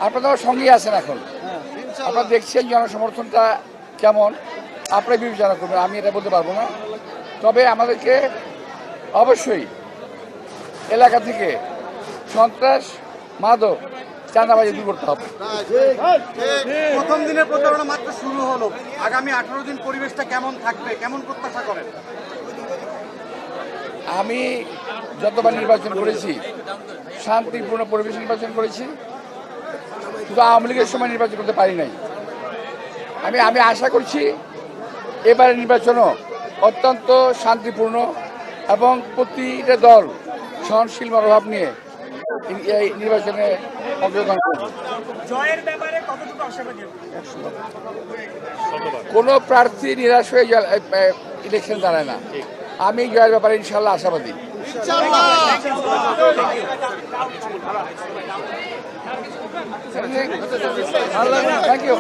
আপনারা সঙ্গে আছেন এখন, আপনারা দেখছেন জনসমর্থনটা কেমন, আপনারা বিবেচনা করবেন, আমি এটা বলতে পারবো না। তবে আমাদেরকে অবশ্যই এলাকা থেকে সন্ত্রাস, মাদক, চাঁদাবাজি দূর করতে হবে। প্রথম দিনের প্রচারণা মাত্র শুরু হলো, আগামী 18 দিন পরিবেশটা কেমন থাকবে, কেমন প্রত্যাশা করেন? আমি যতবার নির্বাচন করেছি শান্তিপূর্ণ পরিবেশ নির্বাচন করেছি, শুধু আওয়ামী লীগের সময় নির্বাচন করতে পারি নাই। আমি আশা করছি এবারের নির্বাচনও অত্যন্ত শান্তিপূর্ণ এবং প্রতিটা দল সহনশীল মনোভাব নিয়ে এই নির্বাচনে অংশগ্রহণ করবে। কোনো প্রার্থী নিরাশ হয়ে ইলেকশন দাঁড়ায় না। আমি জয়ের ব্যাপারে ইনশাল্লাহ আশাবাদী। Thank you.